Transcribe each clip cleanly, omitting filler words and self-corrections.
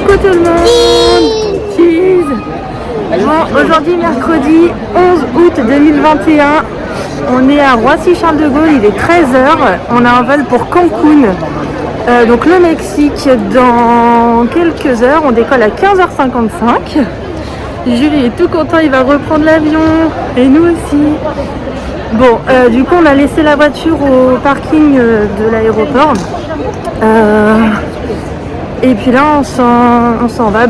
Coucou tout le monde. Cheese. Bon, aujourd'hui mercredi 11 août 2021, on est à Roissy-Charles de Gaulle, il est 13h, on a un vol pour Cancun, donc le Mexique dans quelques heures, on décolle à 15h55. Julie est tout content, il va reprendre l'avion et nous aussi. Bon, du coup on a laissé la voiture au parking de l'aéroport. Et puis là on s'en va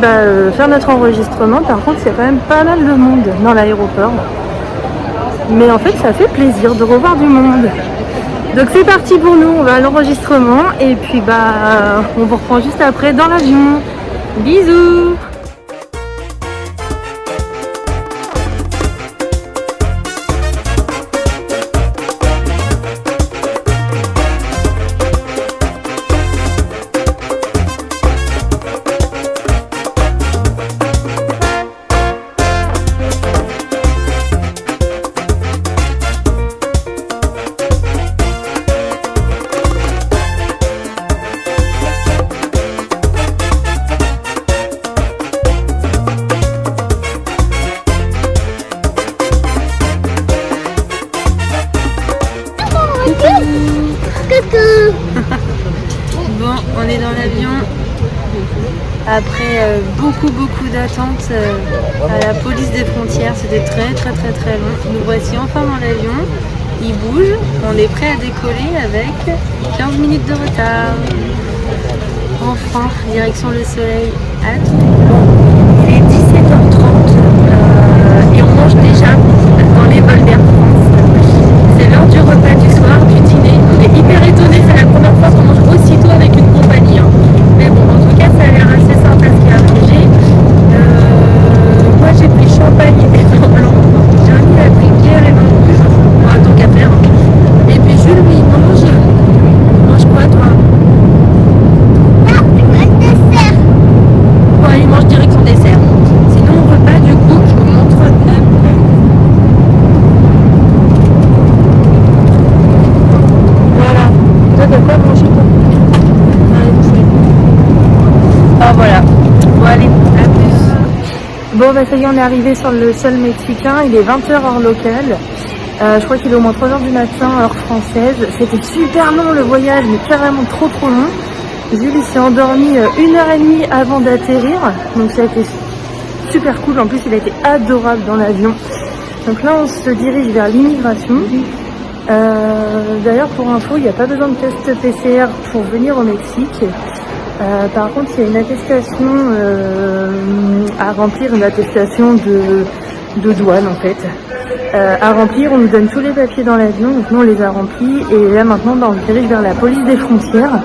faire notre enregistrement. Par contre il y a quand même pas mal de monde dans l'aéroport. Mais en fait ça fait plaisir de revoir du monde. Donc c'est parti pour nous, on va à l'enregistrement. Et puis on vous reprend juste après dans l'avion. Bisous. Bon, on est dans l'avion après beaucoup d'attentes à la police des frontières. C'était très long. Nous voici enfin dans l'avion, il bouge, on est prêt à décoller avec 15 minutes de retard. Enfin, direction le soleil. Il est 17h30 et on mange déjà dans les vols d'Air France. C'est l'heure du repas du soir, du dîner. On est hyper étonnés, c'est la première fois qu'on mange aussitôt avec une compagnie. Mais bon, en tout cas, ça a l'air assez sympa ce qu'il y a à manger. Moi, j'ai pris champagne et vin blanc. Jérémy a pris bière et vin rouge. Bon, tant qu'à faire. Et puis Jules, lui, il mange. Tu manges quoi, toi? Ouais, il mange direct son dessert. Sinon, au repas, du coup, je vous montre un peu. Voilà. Toi, t'as quoi manger, toi? Ah, voilà. Bon, allez, à plus. Bon, ça y est, on est arrivé sur le sol mexicain. Il est 20h heure locale. Je crois qu'il est au moins 3h du matin, heure française. C'était super long le voyage, mais carrément trop long. Jules s'est endormi 1h30 avant d'atterrir, donc ça a été super cool. En plus il a été adorable dans l'avion. Donc là on se dirige vers l'immigration. D'ailleurs pour info, il n'y a pas besoin de test PCR pour venir au Mexique. Par contre il y a une attestation à remplir, une attestation de douane en fait. À remplir, on nous donne tous les papiers dans l'avion, donc nous on les a remplis. Et là maintenant on se dirige vers la police des frontières.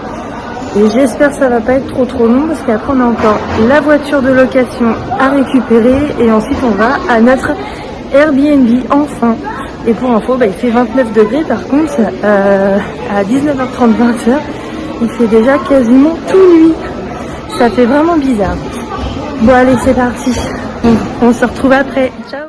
Et j'espère que ça va pas être trop long parce qu'après on a encore la voiture de location à récupérer et ensuite on va à notre Airbnb enfin. Et pour info, il fait 29 degrés par contre à 19h30 20h, il fait déjà quasiment tout nuit. Ça fait vraiment bizarre. Bon allez c'est parti, on se retrouve après. Ciao.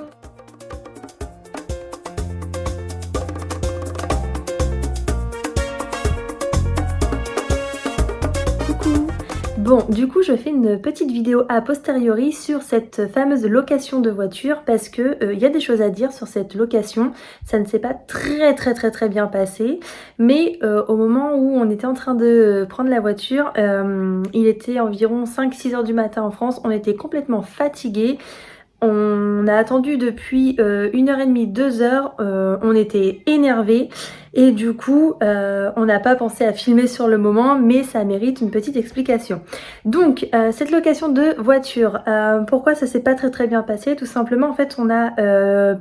Bon, du coup, je fais une petite vidéo a posteriori sur cette fameuse location de voiture parce que il y a des choses à dire sur cette location. Ça ne s'est pas très bien passé, mais au moment où on était en train de prendre la voiture, il était environ 5-6 heures du matin en France. On était complètement fatigués. On a attendu depuis 1h30, 2h, on était énervés et du coup on n'a pas pensé à filmer sur le moment, mais ça mérite une petite explication. Donc cette location de voiture, pourquoi ça s'est pas très bien passé? Tout simplement en fait on a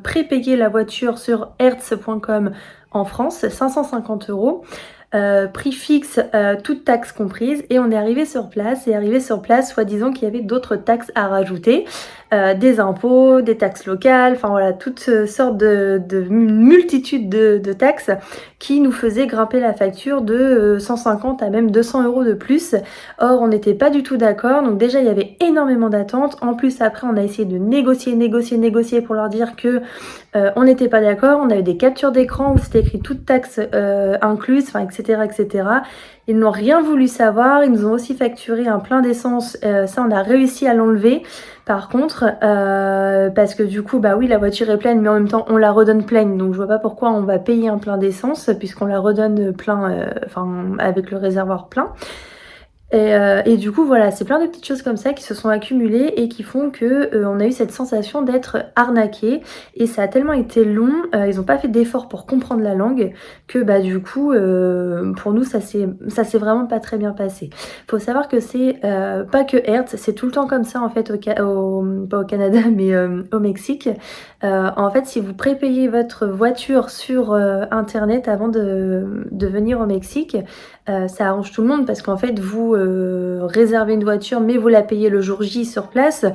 prépayé la voiture sur hertz.com en France, 550 €. Prix fixe, toutes taxes comprises, et on est arrivé sur place. Et arrivé sur place, soi-disant qu'il y avait d'autres taxes à rajouter, des impôts, des taxes locales, enfin voilà, toutes sortes de multitudes de taxes qui nous faisaient grimper la facture de 150 à même 200 € de plus. Or on n'était pas du tout d'accord, donc déjà il y avait énormément d'attentes. En plus après on a essayé de négocier pour leur dire que on n'était pas d'accord. On a eu des captures d'écran où c'était écrit toute taxe incluse, enfin etc. etc., etc. Ils n'ont rien voulu savoir, ils nous ont aussi facturé un plein d'essence, ça on a réussi à l'enlever. Par contre, parce que du coup, bah oui, la voiture est pleine, mais en même temps, on la redonne pleine. Donc, je vois pas pourquoi on va payer un plein d'essence, puisqu'on la redonne plein, avec le réservoir plein. Et du coup, voilà, c'est plein de petites choses comme ça qui se sont accumulées et qui font que on a eu cette sensation d'être arnaqué. Et ça a tellement été long, ils n'ont pas fait d'efforts pour comprendre la langue que bah du coup, pour nous, ça s'est vraiment pas très bien passé. Faut savoir que c'est pas que Hertz, c'est tout le temps comme ça en fait pas au Canada, mais au Mexique. En fait, si vous prépayez votre voiture sur internet avant de venir au Mexique, ça arrange tout le monde parce qu'en fait vous réservez une voiture mais vous la payez le jour J sur place,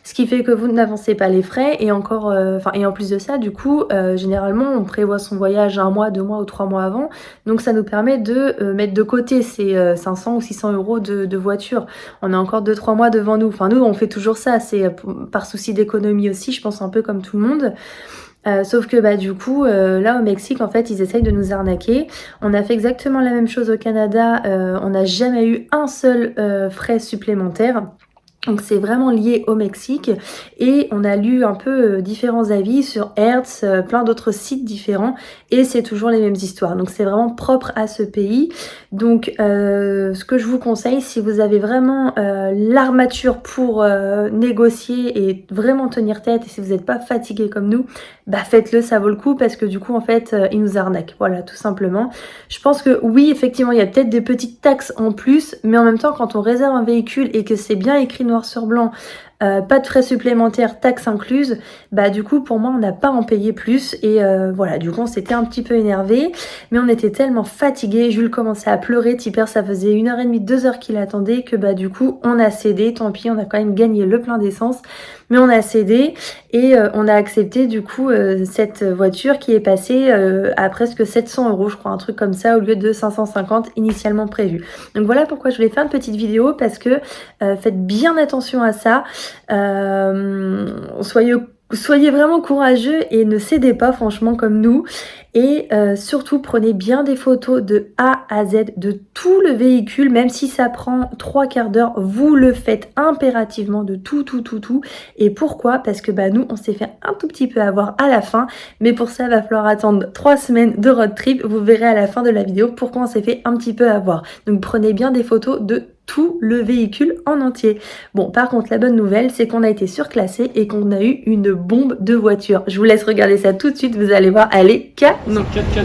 ce qui fait que vous n'avancez pas les frais et encore et en plus de ça du coup généralement on prévoit son voyage 1 mois, 2 mois ou 3 mois avant, donc ça nous permet de mettre de côté ces 500 ou 600 euros de voiture. On a encore 2-3 mois devant nous, enfin nous on fait toujours ça, c'est par souci d'économie aussi, je pense un peu comme tout le monde. Sauf que bah du coup là au Mexique en fait ils essayent de nous arnaquer. On a fait exactement la même chose au Canada, on n'a jamais eu un seul frais supplémentaire. Donc c'est vraiment lié au Mexique et on a lu un peu différents avis sur Hertz, plein d'autres sites différents et c'est toujours les mêmes histoires. Donc c'est vraiment propre à ce pays. Donc ce que je vous conseille, si vous avez vraiment l'armature pour négocier et vraiment tenir tête et si vous n'êtes pas fatigué comme nous, bah faites-le, ça vaut le coup parce que du coup en fait ils nous arnaquent. Voilà, tout simplement. Je pense que oui, effectivement, il y a peut-être des petites taxes en plus, mais en même temps quand on réserve un véhicule et que c'est bien écrit noir sur blanc, pas de frais supplémentaires, taxes incluses, bah du coup pour moi on n'a pas à en payer plus et voilà, du coup on s'était un petit peu énervé, mais on était tellement fatigués, Jules commençait à pleurer, Tipper ça faisait 1h30, 2h qu'il attendait que bah du coup on a cédé, tant pis on a quand même gagné le plein d'essence, mais on a cédé et on a accepté du coup cette voiture qui est passée à presque 700 euros je crois, un truc comme ça au lieu de 550 initialement prévu. Donc voilà pourquoi je voulais faire une petite vidéo parce que faites bien attention à ça. Soyez vraiment courageux et ne cédez pas franchement comme nous et surtout prenez bien des photos de A à Z de tout le véhicule, même si ça prend 3/4 d'heure, vous le faites impérativement de tout et pourquoi? Parce que bah nous on s'est fait un tout petit peu avoir à la fin, mais pour ça il va falloir attendre 3 semaines de road trip, vous verrez à la fin de la vidéo pourquoi on s'est fait un petit peu avoir. Donc prenez bien des photos de tout le véhicule en entier. Bon, par contre, la bonne nouvelle, c'est qu'on a été surclassé et qu'on a eu une bombe de voiture. Je vous laisse regarder ça tout de suite, vous allez voir, elle est canon. 4x4.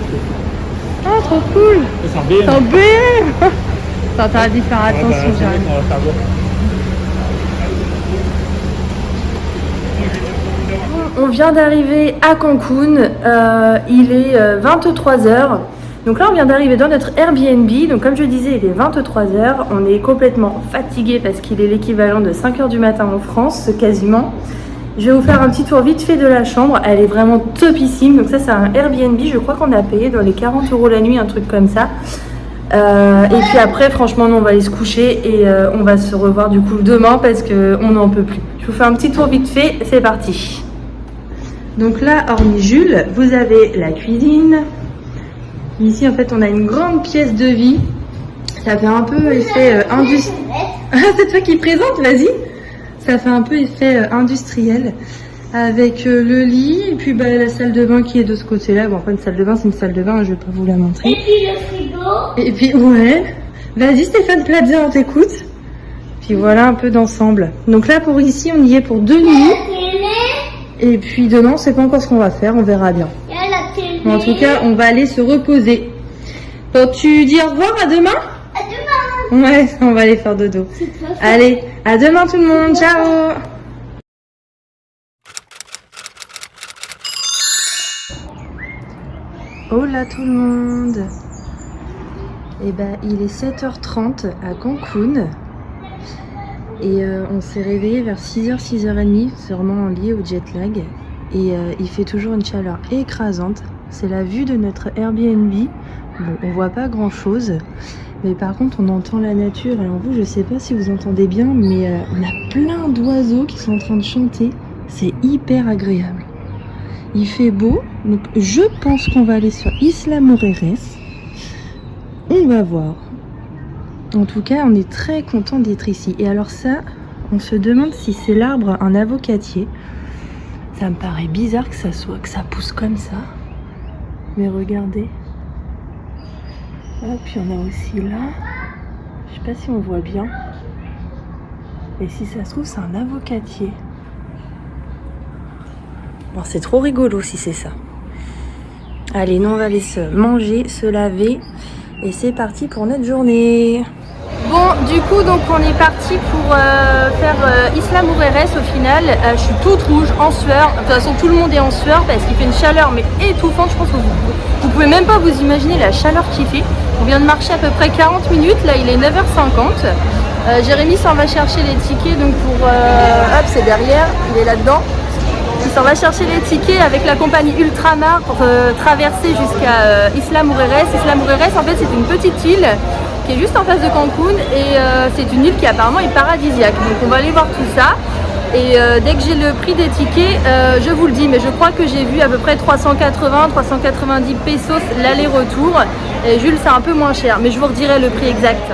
Oh, trop cool! C'est un BM. C'est un BM! Attends, t'as dû faire attention, j'arrive. On va faire voir. On vient d'arriver à Cancun, il est 23h. Donc là on vient d'arriver dans notre Airbnb, donc comme je disais il est 23h, on est complètement fatigué parce qu'il est l'équivalent de 5h du matin en France quasiment. Je vais vous faire un petit tour vite fait de la chambre, elle est vraiment topissime, donc ça c'est un Airbnb, je crois qu'on a payé dans les 40 € la nuit, un truc comme ça. Et puis après franchement nous on va aller se coucher et on va se revoir du coup demain parce qu'on n'en peut plus. Je vous fais un petit tour vite fait, c'est parti. Donc là, hormis Jules, vous avez la cuisine. Ici, en fait, on a une grande pièce de vie. Ça fait un peu effet industriel. Ah, c'est toi qui présente, vas-y. Ça fait un peu effet industriel. Avec le lit et puis bah, la salle de bain qui est de ce côté-là. Bon, pas une salle de bain, c'est une salle de bain, je vais pas vous la montrer. Et puis le frigo. Et puis, ouais. Vas-y, Stéphane Plaza, on t'écoute. Puis voilà un peu d'ensemble. Donc là, pour ici, on y est pour 2 nuits. Et puis demain, on sait pas encore ce qu'on va faire, on verra bien. Il y a la télé. En tout cas, on va aller se reposer. Donc tu dis au revoir, à demain? À demain. Ouais, on va aller faire dodo. Allez, à demain tout le monde, ciao! Hola tout le monde! Eh ben, il est 7h30 à Cancun. Et on s'est réveillé vers 6h, 6h30, sûrement lié au jet lag. Et il fait toujours une chaleur écrasante. C'est la vue de notre Airbnb. Bon, on voit pas grand chose. Mais par contre, on entend la nature. Alors vous, je sais pas si vous entendez bien, mais on a plein d'oiseaux qui sont en train de chanter. C'est hyper agréable. Il fait beau. Donc je pense qu'on va aller sur Isla Mujeres. on va voir. En tout cas, on est très content d'être ici. Et alors ça, on se demande si c'est l'arbre un avocatier. Ça me paraît bizarre que ça pousse comme ça. Mais regardez. Hop, il y en a aussi là. Je sais pas si on voit bien. Et si ça se trouve, c'est un avocatier. Bon, c'est trop rigolo si c'est ça. Allez, nous on va aller se manger, se laver. Et c'est parti pour notre journée. Bon, du coup, donc on est parti pour faire Isla Mujeres au final. Je suis toute rouge, en sueur. De toute façon, tout le monde est en sueur parce qu'il fait une chaleur mais étouffante. Je pense que vous pouvez même pas vous imaginer la chaleur qu'il fait. On vient de marcher à peu près 40 minutes. Là, il est 9h50. Jérémy s'en va chercher les tickets donc pour... hop, c'est derrière, il est là-dedans. Il s'en va chercher les tickets avec la compagnie Ultramar pour traverser jusqu'à Isla Mujeres. Isla Mujeres, en fait, c'est une petite île qui est juste en face de Cancun et c'est une île qui apparemment est paradisiaque. Donc on va aller voir tout ça. Et dès que j'ai le prix des tickets, je vous le dis, mais je crois que j'ai vu à peu près 380-390 pesos l'aller-retour. Et Jules, c'est un peu moins cher, mais je vous redirai le prix exact.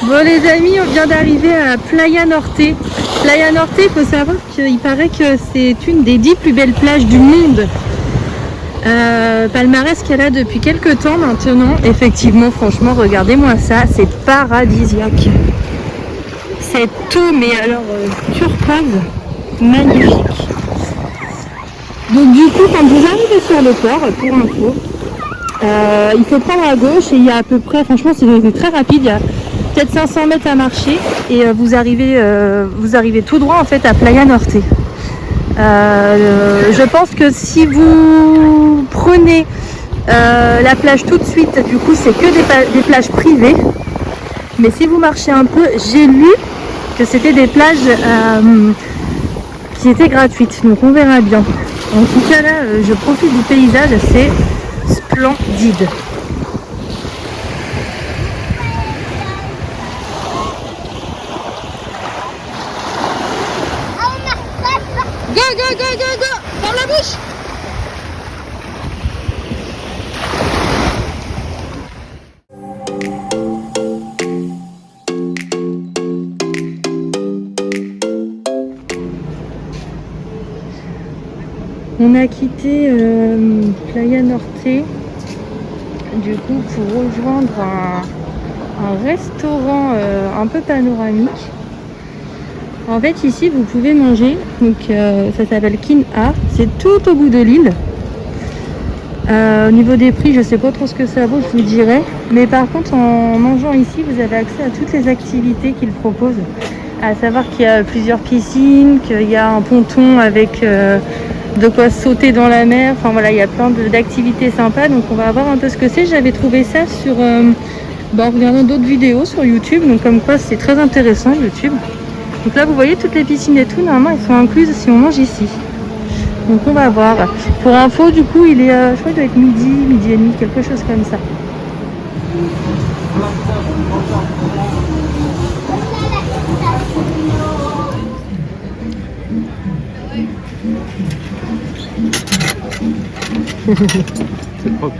Bon les amis, on vient d'arriver à Playa Norte. Playa Norte, il faut savoir qu'il paraît que c'est une des 10 plus belles plages du monde. Palmarès qu'elle a depuis quelques temps maintenant. Effectivement, franchement, regardez-moi ça, c'est paradisiaque. Cette eau, mais alors turquoise, magnifique. Donc du coup, quand vous arrivez sur le port, pour info, il faut prendre à gauche et il y a à peu près, franchement c'est très rapide, il y a peut-être 500 mètres à marcher et vous arrivez tout droit en fait à Playa Norte. Je pense que si vous prenez la plage tout de suite, du coup c'est que des plages privées, mais si vous marchez un peu, j'ai lu que c'était des plages qui étaient gratuites, donc on verra bien. En tout cas là, je profite du paysage, c'est splendide. Go, go, go, go, go! Ferme la bouche! On a quitté Playa Norte du coup pour rejoindre un restaurant un peu panoramique. En fait ici vous pouvez manger, donc ça s'appelle Quina, c'est tout au bout de l'île. Au niveau des prix je sais pas trop ce que ça vaut, je vous dirai, mais par contre en mangeant ici vous avez accès à toutes les activités qu'ils proposent, à savoir qu'il y a plusieurs piscines, qu'il y a un ponton avec de quoi sauter dans la mer, enfin voilà, il y a plein d'activités sympas, donc on va voir un peu ce que c'est. J'avais trouvé ça sur en regardant d'autres vidéos sur YouTube, donc comme quoi c'est très intéressant YouTube. Donc là vous voyez toutes les piscines et tout, normalement elles sont incluses si on mange ici. Donc on va voir. Pour info du coup il est, je crois qu'il doit être midi et demi, quelque chose comme ça. C'est propre.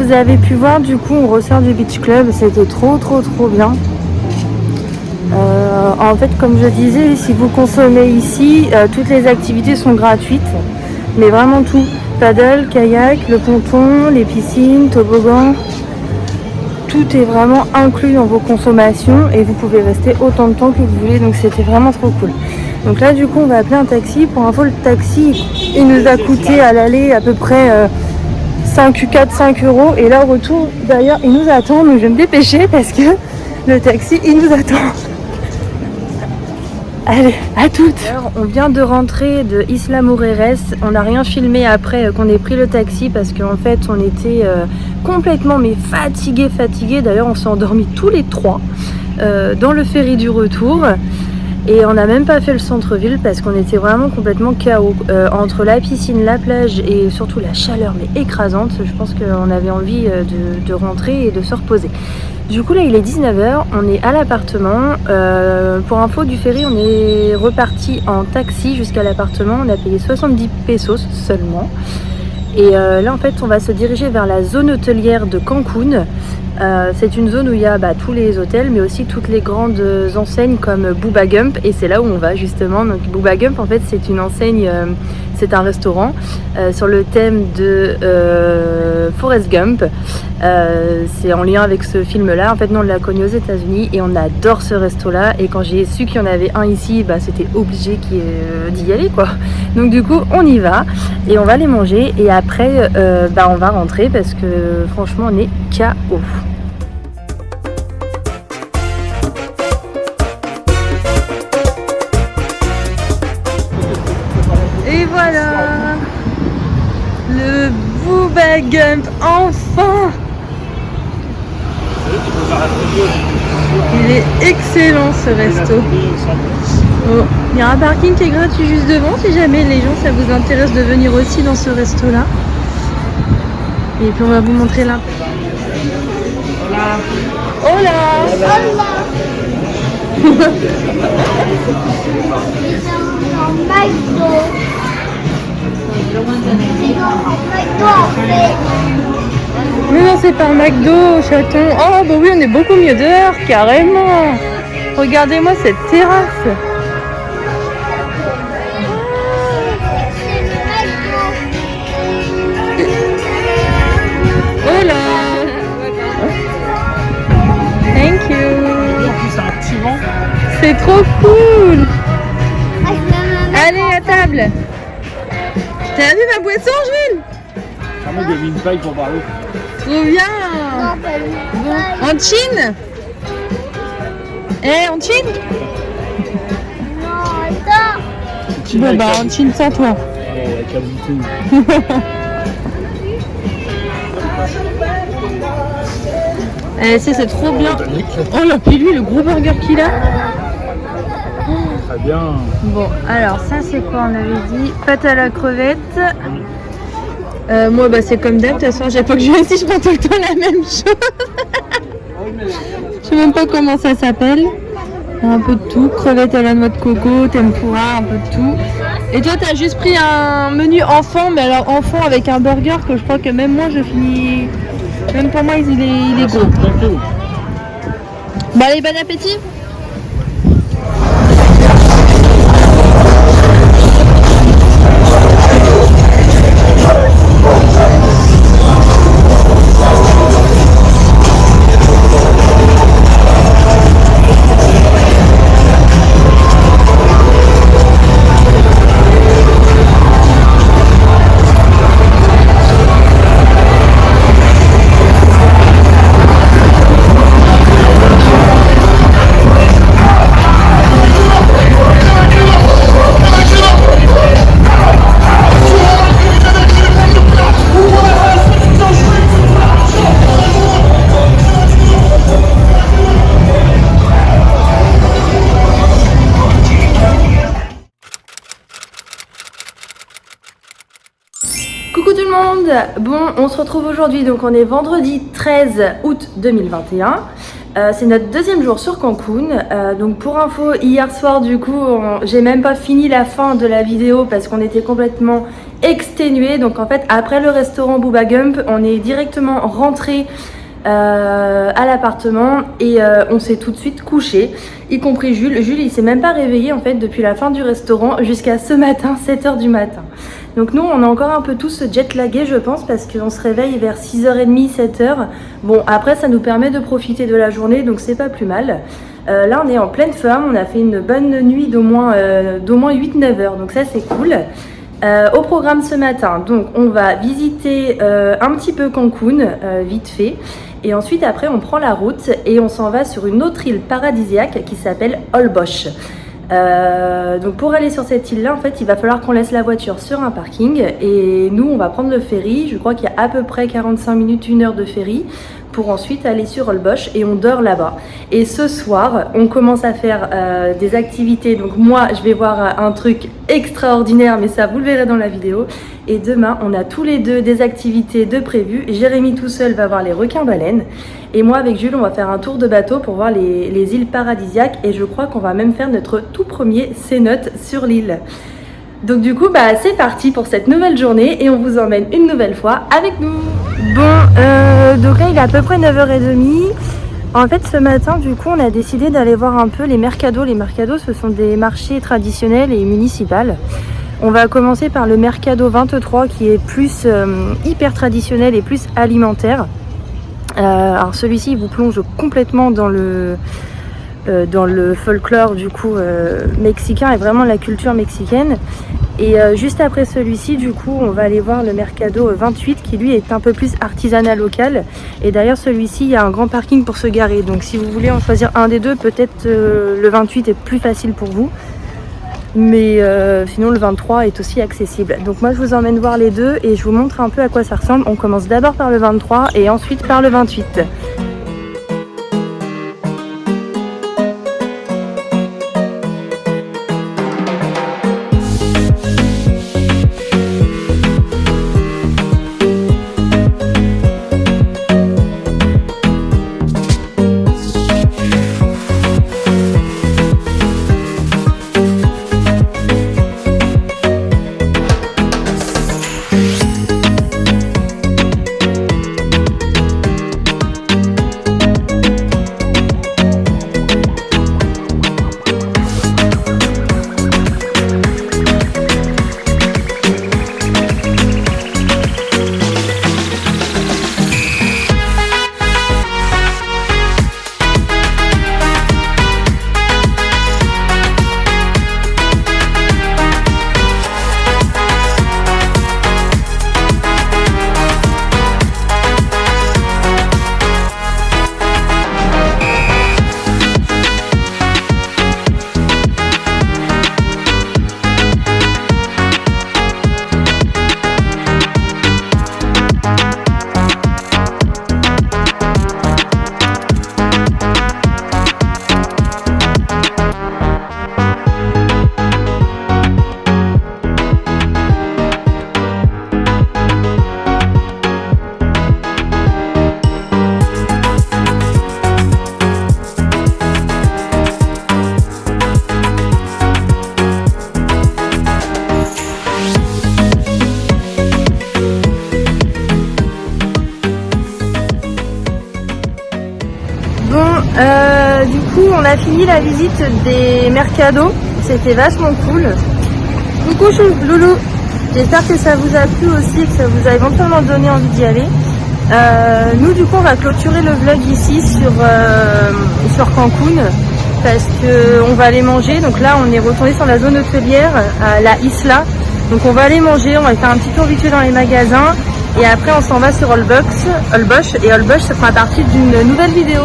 vous avez pu voir, du coup, on ressort du Beach Club. C'était trop bien. En fait, comme je disais, si vous consommez ici, toutes les activités sont gratuites. Mais vraiment tout. Paddle, kayak, le ponton, les piscines, toboggan. Tout est vraiment inclus dans vos consommations et vous pouvez rester autant de temps que vous voulez. Donc c'était vraiment trop cool. Donc là, du coup, on va appeler un taxi. Pour info, le taxi, il nous a coûté à l'aller à peu près 5 €. Et là, au retour, d'ailleurs, il nous attend. Donc je vais me dépêcher parce que le taxi, il nous attend. Allez, à toutes. Alors, on vient de rentrer de Isla Mujeres. On n'a rien filmé après qu'on ait pris le taxi parce qu'en fait, on était complètement fatigués. D'ailleurs, on s'est endormis tous les trois dans le ferry du retour. Et on n'a même pas fait le centre-ville parce qu'on était vraiment complètement KO. Entre la piscine, la plage et surtout la chaleur mais écrasante, je pense qu'on avait envie de rentrer et de se reposer. Du coup là il est 19h, on est à l'appartement. Pour info du ferry, on est reparti en taxi jusqu'à l'appartement. On a payé 70 pesos seulement. Et là en fait on va se diriger vers la zone hôtelière de Cancun. C'est une zone où il y a tous les hôtels mais aussi toutes les grandes enseignes comme Bubba Gump, et c'est là où on va justement. Donc Bubba Gump en fait c'est une enseigne, c'est un restaurant sur le thème de Forrest Gump. C'est en lien avec ce film là. En fait nous on l'a connu aux États-Unis et on adore ce resto là, et quand j'ai su qu'il y en avait un ici, c'était obligé d'y aller quoi. Donc du coup on y va et on va les manger et après on va rentrer parce que franchement on est KO. Et voilà le Bubba Gump, enfin. Il est excellent ce resto. Oh, il y a un parking qui est gratuit juste devant si jamais les gens ça vous intéresse de venir aussi dans ce resto là. Et puis on va vous montrer là. Hola. Mais non, c'est pas un McDo, chaton. Oh bah oui, on est beaucoup mieux dehors, carrément. Regardez-moi cette terrasse. Hola. Thank you. C'est trop cool. Allez à table. T'as vu ma boisson, Jules? Moi, il y a mis une paille pour parler. Trop bien. Bon. En Chine. En Chine? Non, attends. Bon en Chine sans toi. C'est trop bien. Oh là, puis lui, le gros burger qu'il a. Très bien. Bon, alors ça c'est quoi on avait dit? Pâte à la crevette. Moi c'est comme d'hab, de toute façon à chaque fois que je viens ici je prends tout le temps la même chose. Je sais même pas comment ça s'appelle. Un peu de tout, crevette à la noix de coco, tempura, un peu de tout. Et toi t'as juste pris un menu enfant, mais alors enfant avec un burger que je crois que même moi je finis. Même pour moi il est gros. Bon allez, bon appétit. Coucou tout le monde. Bon, on se retrouve aujourd'hui, donc on est vendredi 13 août 2021. C'est notre deuxième jour sur Cancun. Donc pour info, hier soir du coup, j'ai même pas fini la fin de la vidéo parce qu'on était complètement exténués. Donc en fait, après le restaurant Booba Gump, on est directement rentré à l'appartement et on s'est tout de suite couché, y compris Jules. Jules, il s'est même pas réveillé en fait depuis la fin du restaurant jusqu'à ce matin, 7h du matin. Donc nous, on a encore un peu tous jet lagué, je pense, parce qu'on se réveille vers 6h30, 7h. Bon, après, ça nous permet de profiter de la journée, donc c'est pas plus mal. Là, on est en pleine forme, on a fait une bonne nuit d'au moins 8-9 heures, donc ça, c'est cool. Au programme ce matin, donc on va visiter un petit peu Cancun, vite fait. Et ensuite, après, on prend la route et on s'en va sur une autre île paradisiaque qui s'appelle Holbox. Donc pour aller sur cette île là, en fait, il va falloir qu'on laisse la voiture sur un parking et nous on va prendre le ferry. Je crois qu'il y a à peu près 45 minutes, 1 heure de ferry pour ensuite aller sur Holbox et on dort là-bas. Et ce soir, on commence à faire des activités. Donc moi, je vais voir un truc extraordinaire, mais ça vous le verrez dans la vidéo. Et demain, on a tous les deux des activités de prévues. Jérémy tout seul va voir les requins-baleines. Et moi, avec Jules, on va faire un tour de bateau pour voir les îles paradisiaques. Et je crois qu'on va même faire notre tout premier cénote sur l'île. Donc du coup, c'est parti pour cette nouvelle journée. Et on vous emmène une nouvelle fois avec nous. Bon, donc là, il est à peu près 9h30. En fait, ce matin, du coup, on a décidé d'aller voir un peu les mercados. Les mercados, ce sont des marchés traditionnels et municipaux. On va commencer par le Mercado 23 qui est plus hyper traditionnel et plus alimentaire. Alors celui-ci, il vous plonge complètement dans le folklore du coup mexicain et vraiment la culture mexicaine. Et juste après celui-ci, du coup, on va aller voir le Mercado 28 qui lui est un peu plus artisanal local. Et derrière celui-ci, il y a un grand parking pour se garer. Donc si vous voulez en choisir un des deux, peut-être le 28 est plus facile pour vous. Mais sinon le 23 est aussi accessible. Donc moi je vous emmène voir les deux et je vous montre un peu à quoi ça ressemble. On commence d'abord par le 23 et ensuite par le 28. Du coup, on a fini la visite des mercados. C'était vachement cool. Coucou Loulou. J'espère que ça vous a plu aussi et que ça vous a éventuellement donné envie d'y aller. Nous, du coup, on va clôturer le vlog ici sur Cancun parce qu'on va aller manger. Donc là, on est retourné sur la zone hôtelière, à la Isla. Donc on va aller manger, on va faire un petit tour vite fait dans les magasins. Et après, on s'en va sur Holbox. Et Holbox, ça fera partie d'une nouvelle vidéo.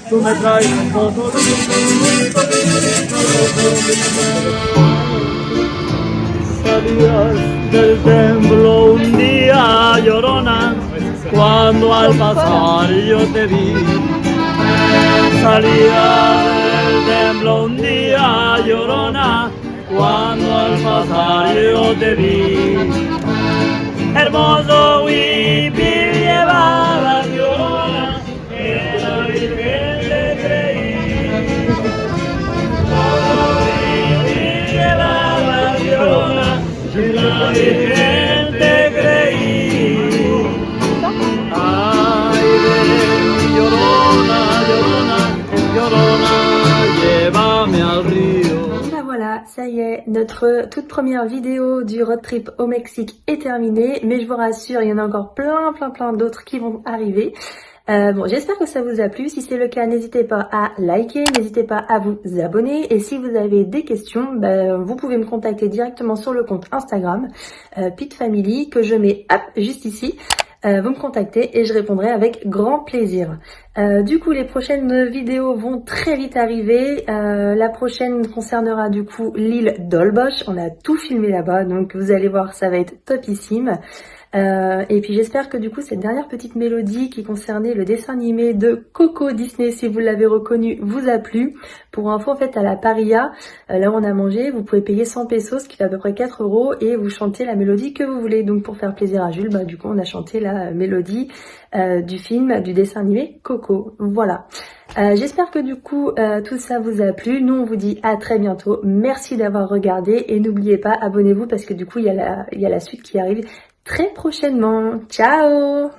Tú me traes un poco salías del templo un día llorona, cuando al pasar yo te vi. Salías del templo un día llorona, cuando al pasar yo te vi. Hermoso huipil llevabas llorona, en la Virgen te creí. Hermoso huipil llevabas llorona, en la Virgen te creí. Ay, ven, llorona, llorona, llorona, llévame al río. Bah voilà, ça y est, notre toute première vidéo du road trip au Mexique est terminée, mais je vous rassure, il y en a encore plein d'autres qui vont arriver. Bon, j'espère que ça vous a plu. Si c'est le cas, n'hésitez pas à liker, n'hésitez pas à vous abonner. Et si vous avez des questions, vous pouvez me contacter directement sur le compte Instagram Pit Family, que je mets juste ici. Vous me contactez et je répondrai avec grand plaisir. Du coup, les prochaines vidéos vont très vite arriver. La prochaine concernera du coup l'île d'Holbox. On a tout filmé là-bas, donc vous allez voir, ça va être topissime. Et puis j'espère que du coup cette dernière petite mélodie qui concernait le dessin animé de Coco Disney, si vous l'avez reconnu, vous a plu. Pour info, en fait, à la Paria, là où on a mangé, vous pouvez payer 100 pesos, ce qui fait à peu près 4 € et vous chantez la mélodie que vous voulez. Donc pour faire plaisir à Jules, du coup on a chanté la mélodie du film, du dessin animé Coco. Voilà. J'espère que du coup tout ça vous a plu. Nous on vous dit à très bientôt. Merci d'avoir regardé et n'oubliez pas, abonnez-vous parce que du coup il y a la suite qui arrive très prochainement. Ciao!